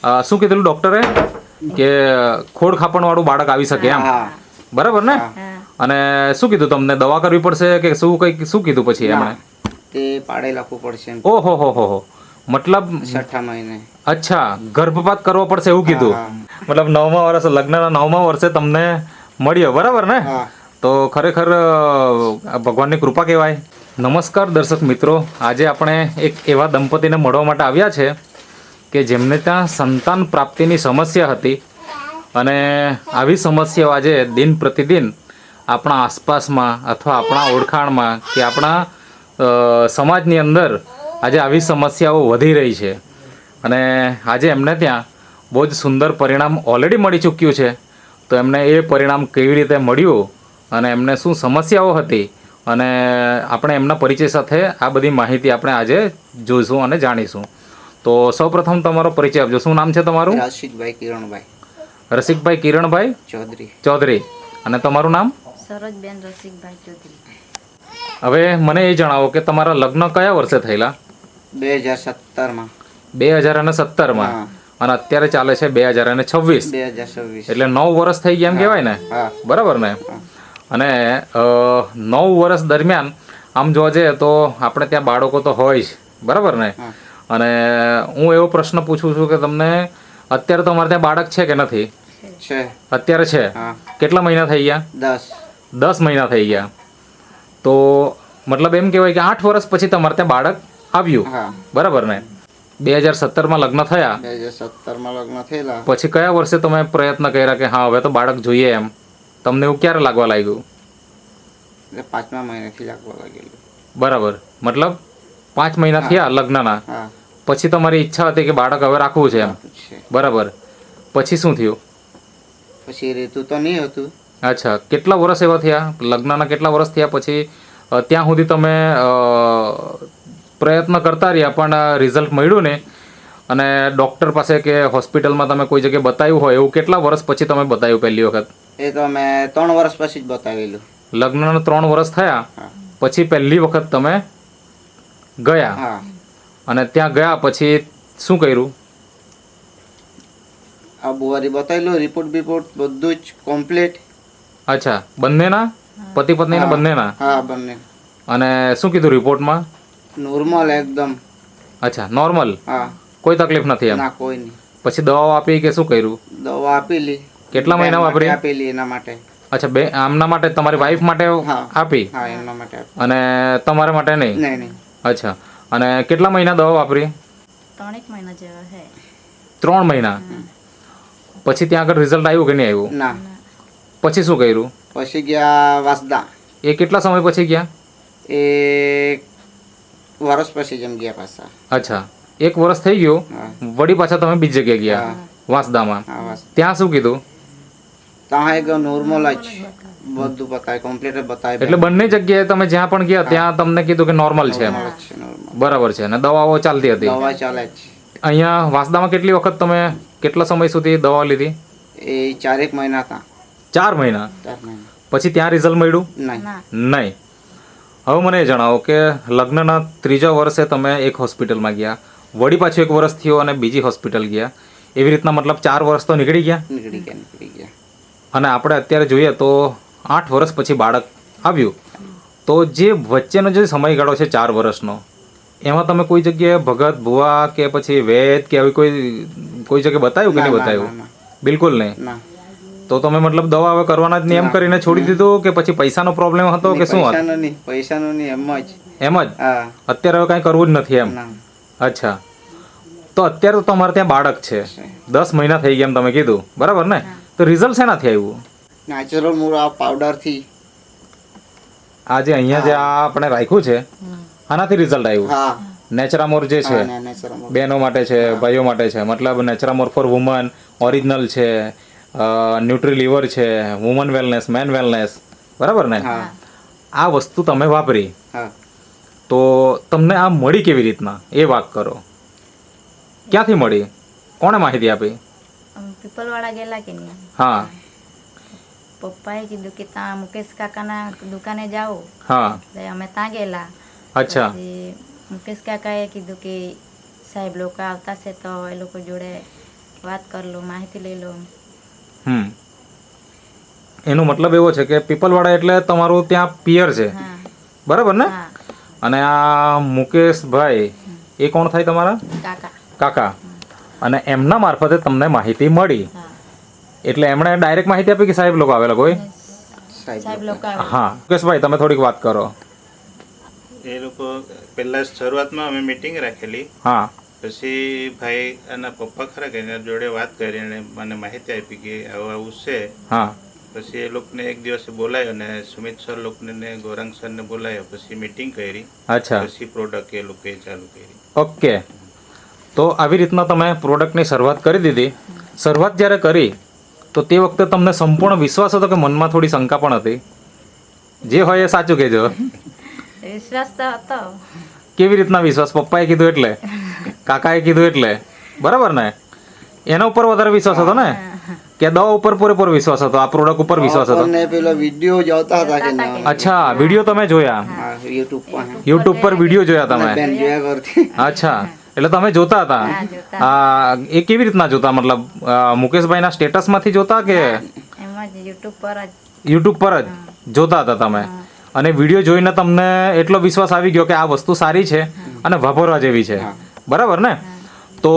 શું કીધેલું ડોક્ટરે કે ખોડ ખાપણ વાળું બાળક આવી શકે એમ, બરાબર ને? અને શું કીધું તમને, દવા કરવી પડશે કે શું કીધું પછી એમણે? તે પાડે રાખવું પડશે. ઓહો હો, મતલબ 6ઠા મહિને. અચ્છા, ગર્ભપાત કરવો પડશે એવું કીધું. મતલબ 9મા વર્ષ, લગ્નના 9મા વર્ષે તમને મળ્યો, બરાબર ને? તો ખરેખર ભગવાનની કૃપા કહેવાય. નમસ્કાર દર્શક મિત્રો, આજે આપણે એક એવા દંપતીને મળવા માટે આવ્યા છે કે જેમને ત્યાં સંતાન પ્રાપ્તિની સમસ્યા હતી, અને આવી સમસ્યાઓ આજે દિન પ્રતિદિન આપણા આસપાસમાં અથવા આપણા ઓળખાણમાં કે આપણા સમાજની અંદર આજે આવી સમસ્યાઓ વધી રહી છે. અને આજે એમને ત્યાં બહુ જ સુંદર પરિણામ ઓલરેડી મળી ચૂક્યું છે. તો એમને એ પરિણામ કેવી રીતે મળ્યું અને એમને શું સમસ્યાઓ હતી, અને આપણે એમના પરિચય સાથે આ બધી માહિતી આપણે આજે જોઈશું અને જાણીશું. તો સૌપ્રથમ તમારો પરિચય આપજો. શું નામ છે તમારું? રસિકભાઈ કિરણભાઈ. રસિકભાઈ કિરણભાઈ ચૌધરી. અને તમારું નામ? સરોજબેન રસિકભાઈ ચૌધરી. હવે મને એ જણાવો કે તમારા લગ્ન કયા વર્ષે થયેલા? 2017માં. 2017માં. અને અત્યારે ચાલે છે 2026. એટલે 9 વર્ષ થઈ ગયા એમ કહેવાય ને, બરાબર ને? અને 9 વર્ષ દરમિયાન આમ જોવા જઈએ તો આપણે ત્યાં બાળકો તો હોય જ, બરાબર ને? અને હું એવો પ્રશ્ન પૂછું છું કે તમને અત્યારે તો અમારે ત્યાં બાળક છે કે નથી? અત્યારે છે. કેટલા મહિના થઈ ગયા? 10 મહિના થઈ ગયા. તો મતલબ એમ કહેવાય કે 8 વર્ષ પછી તમારે ત્યાં બાળક આવ્યું, બરાબર ને? 2017માં લગ્ન થયા. 2017માં લગ્ન થયેલા. પછી કયા વર્ષે તમે પ્રયત્ન કર્યા કે હા હવે તો બાળક જોઈએ એમ? તમને એવું ક્યારે લાગવા લાગ્યું? 5મા મહિનાથી લાગવા લાગેલું. બરાબર, મતલબ 5 મહિના થયા લગ્નના, પછી તમારી ઈચ્છા હતી કે બાળક હવે રાખવું છે એમ, બરાબર? પછી શું થયું? પછી રહેતું તો નહીં હતું. અચ્છા, કેટલા વર્ષ એવા થયા? લગ્નના કેટલા વર્ષ થયા પછી ત્યાં સુધી તમે પ્રયત્ન કરતા રહ્યા પણ રિઝલ્ટ મળ્યું ને? અને ડૉક્ટર પાસે કે હોસ્પિટલમાં તમે કોઈ જગ્યાએ બતાવ્યું હોય એવું કેટલા વર્ષ પછી તમે બતાવ્યું પહેલી વખત? એ તો મેં 3 વર્ષ પછી જ બતાવેલું. લગ્નના 3 વર્ષ થયા પછી પહેલી વખત તમે ગયા, અને ત્યાં ગયા પછી શું કર્યું? આ બુવારી બતાવેલું, રિપોર્ટ બધું જ કમ્પ્લીટ. અચ્છા, બંનેના? પતિ પત્નીના બંનેના? હા, બંને. અને શું કીધું રિપોર્ટમાં? નોર્મલ એકદમ. અચ્છા, નોર્મલ. હા, કોઈ તકલીફ નથી એમ? ના, કોઈ નહીં. પછી દવાઓ આપી કે શું કર્યું? દવા આપેલી. કેટલા મહિના વાપરી? આપેલી એના માટે. અચ્છા, આમના માટે, તમારી વાઈફ માટે આપી? હા, એમના માટે. અને તમારા માટે નહીં? નહીં. અચ્છા, અને કેટલા મહિના દવા વાપરી? 3 મહિના જેવા છે. 3 મહિના. પછી ત્યાં આગળ રિઝલ્ટ આવ્યું કે નહીં આવ્યું? ના. પછી શું કર્યું? પછી ગયા વાસદા. એ કેટલા સમય પછી ગયા? એ વર્ષ પછી જેમ ગયા પાછા. અચ્છા, 1 વર્ષ થઈ ગયું, વળી પાછા તમે બીજી જગ્યાએ ગયા વાંસદામાં. ત્યાં શું કીધું? ત્યાં એક નોર્મલ જ બધું બતાવે, કમ્પ્લીટ બતાવે. એટલે બંને જગ્યાએ તમે જ્યાં પણ ગયા ત્યાં તમને કીધું કે નોર્મલ છે? બરાબર છે. અને દવાઓ ચાલતી હતી? દવા ચાલે છે. અહીંયા વાંસદામાં કેટલી વખત તમે કેટલા સમય સુધી દવા લીધી? એ 4 મહિના હતા. 4 મહિના. પછી ત્યાં રિઝલ્ટ મળ્યું નહીં? હવે મને એ જણાવો કે લગ્નના 3જા વર્ષે તમે એક હોસ્પિટલમાં ગયા, વળી પાછું 1 વર્ષ થયો અને બીજી હોસ્પિટલ ગયા, એવી રીતના મતલબ 4 વર્ષ તો નીકળી ગયા. અને આપણે અત્યારે જોઈએ તો 8 વર્ષ પછી બાળક આવ્યું. તો જે વચ્ચેનો જે સમયગાળો છે 4 વર્ષનો, એમાં તમે કોઈ જગ્યાએ ભગત ભુવા કે પછી વેદ કે આવી કોઈ જગ્યાએ બતાવ્યું કે નહીં બતાવ્યું? બિલકુલ નહીં. તો તમે મતલબ દવા હવે કરવાના જ નિયમ કરીને છોડી દીધું કે પછી પૈસાનો પ્રોબ્લેમ હતો કે શું હતો? પૈસાનો નહીં, એમ જ. અત્યારે હવે કાંઈ કરવું જ નથી એમ? અચ્છા, તો અત્યારે તો તમારે ત્યાં બાળક છે, 10 મહિના થઈ ગયા એમ તમે કીધું, બરાબર ને? તો રિઝલ્ટ શેનાથી આવ્યું? નેચરલ મૂળ પાવડરથી. આ જે અહીંયા જે આપણે રાખ્યું છે આનાથી રિઝલ્ટ આવ્યું? નેચરામોર જે છે બહેનો માટે છે, ભાઈઓ માટે છે, મતલબ નેચરામોર ફોર વુમન ઓરિજિનલ છે, ન્યુટ્રી લીવર છે, વુમન વેલનેસ, મેન વેલનેસ, બરાબર ને? આ વસ્તુ તમે વાપરી તો તમને આ મળી કેવી રીતના એ વાત કરો. ક્યાંથી મળી? કોણે માહિતી આપી? પીપલવાળા ગયેલા કે નહીં? હા. પપ્પાએ કીધું કે ત્યાં મુકેશ કાકાના દુકાને જાઓ. હા. એટલે અમે ત્યાં ગયેલા. અચ્છા. મુકેશ કાકાએ કીધું કે સાહેબ લોકો આવતા છે તો એ લોકો જોડે વાત કરી લો, માહિતી લઈ લો. એનો મતલબ એવો છે કે પીપલવાડા એટલે તમારું ત્યાં પિયર છે, હા બરાબર ને? હા અને આ મુકેશભાઈ એ કોણ થાય તમારા કાકા. કાકા? અને એમના મારફતે તમને માહિતી મળી, હા એટલે એમણે ડાયરેક્ટ માહિતી આપી કે સાહેબ લોકો આવેલા કોઈ? સાહેબ લોકો આવે. હા મુકેશભાઈ તમે થોડીક વાત કરો. એ લોકો પહેલા શરૂઆતમાં અમે મીટિંગ રાખેલી, હા પછી ભાઈ એના પપ્પા ખરા કે એના જોડે વાત કરી અને મને માહિતી આપી કે આવું આવું છે. હા પછી એ લોકોને એક દિવસે બોલાયો અને સુમિત સર લોકોને ને ગૌરાંગ સરને બોલાયો, પછી મીટિંગ કરી, અચ્છા પછી પ્રોડક્ટ એ લોકોએ ચાલુ કરી. ઓકે. તો આવી રીતના તમે પ્રોડક્ટની શરૂઆત કરી દીધી. શરૂઆત જ્યારે કરી તો તે વખતે તમને સંપૂર્ણ વિશ્વાસ હતો કે મનમાં થોડી શંકા પણ હતી? જે હોય એ સાચું કહેજો. વિશ્વાસ તો હતો. કેવી રીતના વિશ્વાસ? પપ્પાએ કીધું એટલે, કાકાએ કીધું એટલે, બરાબર ને? એના ઉપર વધારે વિશ્વાસ હતો ને કે દવા ઉપર પૂરેપૂરો વિશ્વાસ હતો? આ પ્રોડક્ટ ઉપર વિશ્વાસ હતો? આપણને પેલો વિડીયો જોતા હતા કે ના, અચ્છા, વિડીયો તમે જોયા? હા, યુટ્યુબ પર યુટ્યુબ પર વિડીયો જોયા તમે? બેન જોયા કરતી. અચ્છા, એટલે તમે જોતા હતા? હા, જોતા. એ કેવી રીતના જોતા? મતલબ મુકેશભાઈના સ્ટેટસમાંથી જોતા કે એમાં જ યુટ્યુબ પર જ. યુટ્યુબ પર જ જોતા હતા તમે? અને વિડીયો જોઈને તમને એટલો વિશ્વાસ આવી ગયો કે આ વસ્તુ સારી છે અને વાપરવા જેવી છે, બરાબર ને? તો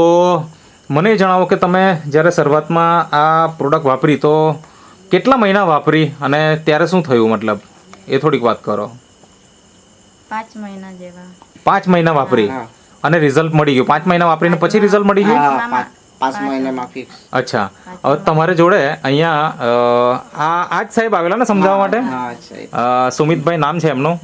મને એ જણાવો કે તમે જ્યારે શરૂઆતમાં આ પ્રોડક્ટ વાપરી તો કેટલા મહિના વાપરી અને ત્યારે શું થયું? મતલબ એ થોડીક વાત કરો. 5 મહિના જેવા. 5 મહિના વાપરી હા. અને રિઝલ્ટ મળી ગયું? 5 મહિના વાપરીને પછી રિઝલ્ટ મળી ગયું? હા, 5 મહિનામાં ફિક્સ. અચ્છા, હવે તમારે જોડે અહીંયા આ જ સાહેબ આવેલા ને સમજાવવા માટે? હા, સાહેબ. સુમિતભાઈ નામ છે એમનું.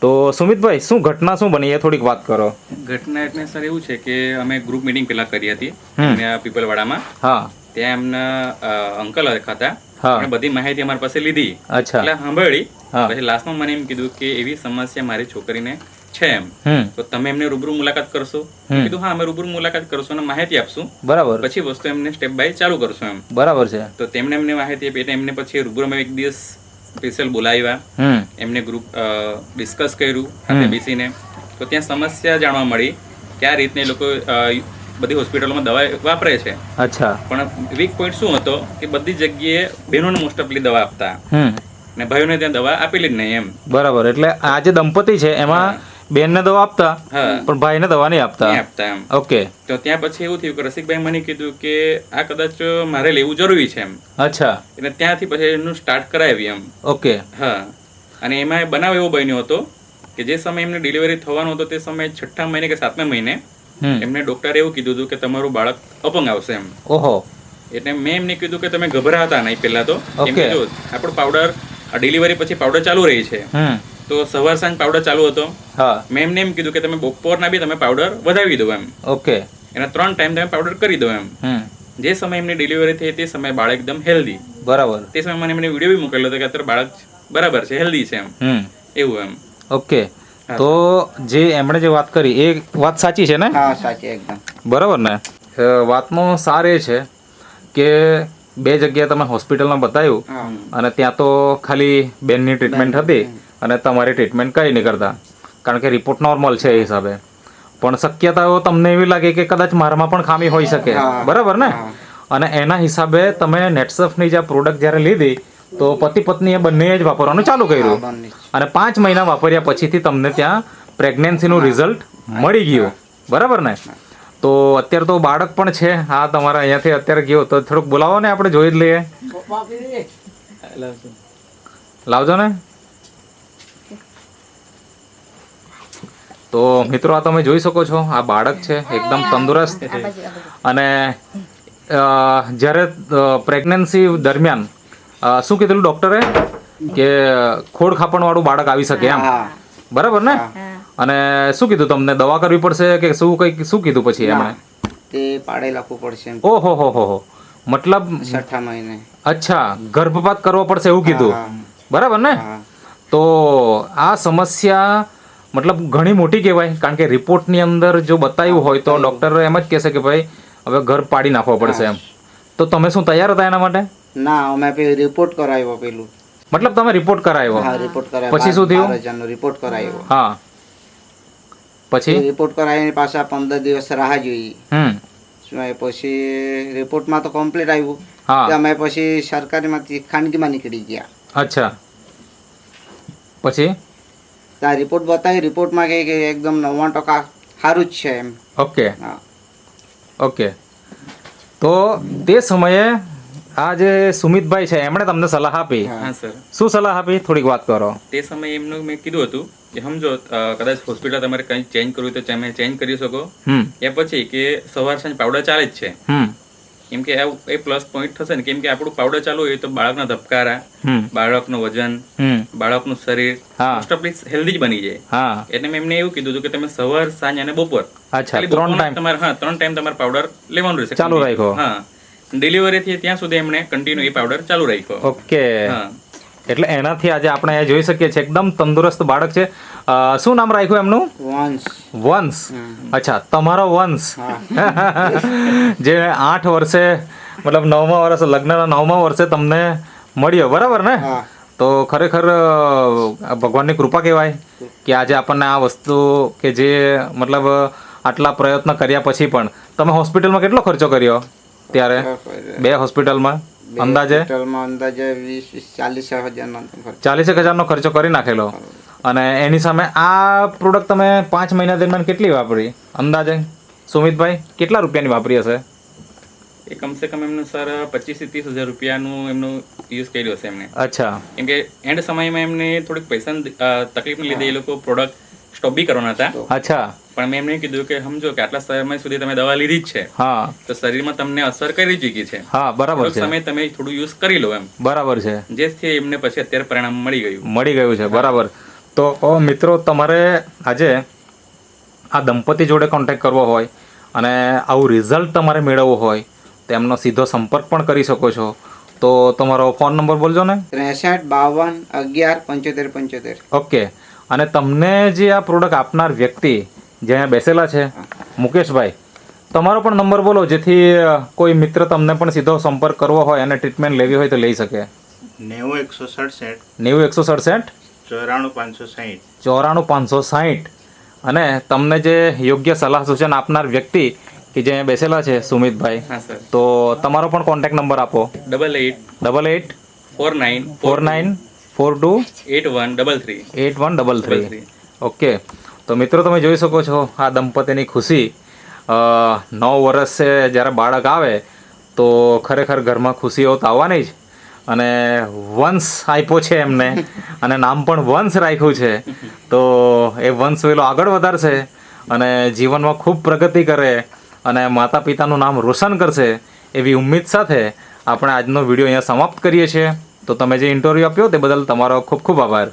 તો સુમિતભાઈ શું ઘટના શું બની એ થોડીક વાત કરો. ઘટના એટલે સર એવું છે કે અમે ગ્રુપ મીટિંગ પેલા કરી હતી ત્યાં પીપલવાડામાં. હા ત્યાં એમના અંકલ હતા, હા. એમણે બધી માહિતી અમારી પાસે લીધી, અચ્છા. એટલે સાંભળી. હા. પછી લાસ્ટમાં મને એમ કીધું કે એવી સમસ્યા મારી છોકરીને છે એમ, તો તમે એમને રૂબરૂ મુલાકાત કરશો? મેં કીધું હા, અમે રૂબરૂ મુલાકાત કરશું અને માહિતી આપશું, બરાબર પછી વસ્તુ એમને સ્ટેપ બાય ચાલુ કરશું એમ. બરાબર છે. તો તેમને એમને માહિતી આપી એટલે એમને પછી રૂબરૂ અમે એક દિવસ સ્પેશિયલ બોલાવ્યા, એમને ગ્રુપ ડિસ્કસ કર્યું સાથે બેસીને. તો ત્યાં સમસ્યા જાણવા મળી કે આ રીતને એ લોકો બધી હોસ્પિટલોમાં દવા વાપરે છે, અચ્છા. પણ વીક પોઈન્ટ શું હતો કે બધી જગ્યાએ બહેનોને મોસ્ટ ઓફલી દવા આપતા ને ભાઈઓને ત્યાં દવા આપેલી જ નહીં એમ. બરાબર, એટલે આ જે દંપતી છે એમાં બેનને દવા આપતા હા. પણ ભાઈને દવા નહીં આપતા. નહીં આપતા એમ. ઓકે. તો ત્યાં પછી એવું થયું કે રસિકભાઈ મને કીધું કે આ કદાચ મારે લેવું જરૂરી છે એમ, અચ્છા. એટલે ત્યાંથી પછી એનું સ્ટાર્ટ કરાવી એમ. ઓકે. હા, અને એમાં બનાવ એવો બન્યો હતો કે જે સમયે એમને ડિલિવરી થવાનો હતો તે સમયે 6મા મહિને કે 7મા મહિને એમને ડોક્ટરે એવું કીધું હતું કે તમારું બાળક અપંગ આવશે એમ. ઓહો. એટલે મેં એમને કીધું કે તમે ગભરાતા નહીં પહેલા તો. Okay. કેમ કે જો આપણો પાવડર ડિલિવરી પછી પાવડર ચાલુ રહી છે, તો સવાર સાંજ પાવડર ચાલુ હતો. હા. મેં એમને એમ કીધું કે તમે બપોરના બી તમે પાવડર વધાવી દો એમ, ઓકે. એના 3 ટાઈમ તમે પાવડર કરી દો એમ. જે સમયે એમની ડિલિવરી થઈ તે સમયે બાળક એકદમ હેલ્ધી. બરાબર. તે સમયે મને એમને વિડીયો બી મોકલેલો હતો કે અત્યારે બાળક બરાબર છે, હેલ્ધી છે એમ, એવું એમ. ઓકે. તો જે એમણે જે વાત કરી એ વાત સાચી છે ને? હા, સાચી એકદમ. બરાબર ને? વાતનો સાર એ છે કે 2 જગ્યાએ તમે હોસ્પિટલમાં બતાવ્યું હા. અને ત્યાં તો ખાલી બેનની ટ્રીટમેન્ટ હતી અને તમારી ટ્રીટમેન્ટ કંઈ નહીં કરતા, કારણ કે રિપોર્ટ નોર્મલ છે એ હિસાબે. પણ શક્યતાઓ તમને એવી લાગે કે કદાચ મારામાં પણ ખામી હોઈ શકે, હા. બરાબર ને? અને એના હિસાબે તમે નેટસફની જે પ્રોડક્ટ જ્યારે લીધી તો પતિ પત્નીએ બંને જ વાપરવાનું ચાલુ કર્યું બંને જ. અને 5 મહિના વાપર્યા પછીથી તમને ત્યાં પ્રેગ્નન્સીનું રિઝલ્ટ મળી ગયું, બરાબર ને? તો અત્યારે તો બાળક પણ છે. હા, તમારા અહીંયાથી અત્યારે ગયો તો થોડુંક બોલાવો ને, આપણે જોઈ જ લઈએ. લાવજો ને. તો મિત્રો આ તમે જોઈ શકો છો, આ બાળક છે એકદમ તંદુરસ્ત. અને જ્યારે પ્રેગ્નન્સી દરમિયાન શું કીધેલું ડૉક્ટરે કે ખોડ ખાપણવાળું બાળક આવી શકે એમ, હા. બરાબર ને? હા. અને શું કીધું તમને? દવા કરવી પડશે કે શું કંઈક શું કીધું પછી એમણે? તે પાડે લખવું પડશે એમ. ઓહો હો હો હો. મતલબ 6ઠા મહિને. અચ્છા, ગર્ભપાત કરવો પડશે એવું કીધું, હા. બરાબર ને? હા. તો આ સમસ્યા મતલબ ઘણી મોટી કહેવાય, કારણ કે રિપોર્ટની અંદર જો બતાવ્યું હોય તો ડૉક્ટર એમ જ કહેશે કે ભાઈ હવે ગર્ભ પાડી નાખવો પડશે એમ. તો તમે શું તૈયાર હતા એના માટે? ના, અમે પેલું રિપોર્ટ કરાવ્યો પેલું. મતલબ તમે રિપોર્ટ કરાવ્યો? હા, રિપોર્ટ કરાવ્યો. પછી શું થયું? 12 હજારનો રિપોર્ટ કરાવ્યો. હા. પછી? રિપોર્ટ કરાવીને પાછા 15 દિવસ રાહ જોઈ. પછી રિપોર્ટમાં તો કમ્પ્લીટ આવ્યું હા. તો અમે પછી સરકારીમાંથી ખાનગીમાં નીકળી ગયા. અચ્છા પછી તો આ રિપોર્ટ બતાવી, રિપોર્ટમાં કહે કે એકદમ 99% સારું જ છે એમ. ઓકે હા. ઓકે. તો તે સમયે આ જે સુમિતભાઈ છે એમણે તમને સલાહ આપી. હા સર, શું સલાહ આપી થોડીક વાત કરો. તે સમયે એમનું મેં કીધું હતું કે સમજો કદાચ હોસ્પિટલ તમારે કંઈ ચેન્જ કરવું હોય તો તમે ચેન્જ કરી શકો. એ પછી કે સવાર સાંજ પાવડર ચાલે જ છે, કેમ કે એ પ્લસ પોઈન્ટ થશે ને, કેમ કે આપણું પાવડર ચાલુ હોય તો બાળકના ધબકારા, બાળકનું વજન, બાળકનું શરીર મોસ્ટ ઓફલી હેલ્ધી જ બની જાય. હા એટલે મેં એમને એવું કીધું હતું કે તમે સવાર સાંજ અને બપોર અચ્છા ખાલી 3 બપોરના ટાઈમ તમારે 3 ટાઈમ તમારે પાવડર લેવાનું રહેશે. ચાલુ રાખ્યો. હા, ડિલિવરી થી ત્યાં સુધી એમણે કન્ટિન્યુ એ પાવડર ચાલુ રાખ્યો. ઓકે. હા, એટલે એનાથી આજે આપણે અહીંયા જોઈ શકીએ છીએ એકદમ તંદુરસ્ત બાળક છે. શું નામ રાખ્યું એમનું? વંશ. અચ્છા, તમારો વંશ જે 8 વર્ષે મતલબ 9મા વર્ષે લગ્નના 9મા વર્ષે તમને મળ્યો, બરાબર ને? તો ખરેખર ભગવાનની કૃપા કહેવાય કે આજે આપણને આ વસ્તુ કે જે મતલબ આટલા પ્રયત્ન કર્યા પછી પણ તમે હોસ્પિટલમાં કેટલો ખર્ચો કર્યો ત્યારે? 2 હોસ્પિટલમાં અંદાજે 40,000નો ખર્ચો કરી નાખેલો. અને એની સામે આ પ્રોડક્ટ તમે 5 મહિના દરમિયાન કેટલી વાપરી અંદાજે સુમિતભાઈ? કેટલા રૂપિયાની વાપરી હશે? એ કમસે કમ એમનું સર 25 થી 30,000 રૂપિયાનું એમનું યુઝ કર્યું હશે એમને. અચ્છા. કેમ કે એન્ડ સમયમાં એમને થોડીક પૈસાની તકલીફને લીધે એ લોકો પ્રોડક્ટ સ્ટોપ બી કરવાના હતા. અચ્છા. પણ મેં એમને કીધું કે સમજો કે આટલા સમય સુધી તમે દવા લીધી જ છે, હા, તો શરીરમાં તમને અસર કરી ચૂકી છે. હા, બરાબર છે. સમય તમે થોડું યુઝ કરી લો એમ. બરાબર છે. જેથી એમને પછી અત્યારે પરિણામ મળી ગયું છે. બરાબર. તો મિત્રો તમારે આજે આ દંપતી જોડે કોન્ટેક્ટ કરવો હોય અને આવું રિઝલ્ટ તમારે મેળવવું હોય તો એમનો સીધો સંપર્ક પણ કરી શકો છો. તો તમારો ફોન નંબર બોલજો ને. 63 52 11 75 75. ઓકે. અને તમને જે આ પ્રોડક્ટ આપનાર વ્યક્તિ જે અહીંયા બેસેલા છે મુકેશભાઈ, તમારો પણ નંબર બોલો જેથી કોઈ મિત્ર તમને પણ સીધો સંપર્ક કરવો હોય અને ટ્રીટમેન્ટ લેવી હોય તો લઈ શકે. 90 167 94 560 94 560. અને તમને જે યોગ્ય સલાહ સૂચન આપનાર વ્યક્તિ કે જે બેસેલા છે સુમિતભાઈ, હા સર, તો તમારો પણ કોન્ટેક્ટ નંબર આપો. 88 88 49 42 8133. 8133. ઓકે. તો મિત્રો તમે જોઈ શકો છો આ દંપતીની ખુશી. 9 વર્ષે જ્યારે બાળક આવે તો ખરેખર ઘરમાં ખુશીઓ તો આવવાની જ. અને વંશ આપ્યો છે એમને અને નામ પણ વંશ રાખ્યું છે. તો એ વંશ વેલો આગળ વધારશે અને જીવનમાં ખૂબ પ્રગતિ કરે અને માતા પિતાનું નામ રોશન કરશે એવી ઉમ્મીદ સાથે આપણે આજનો વિડીયો અહીંયા સમાપ્ત કરીએ છીએ. તો તમે જે ઇન્ટરવ્યૂ આપ્યો તે બદલ તમારો ખૂબ ખૂબ આભાર.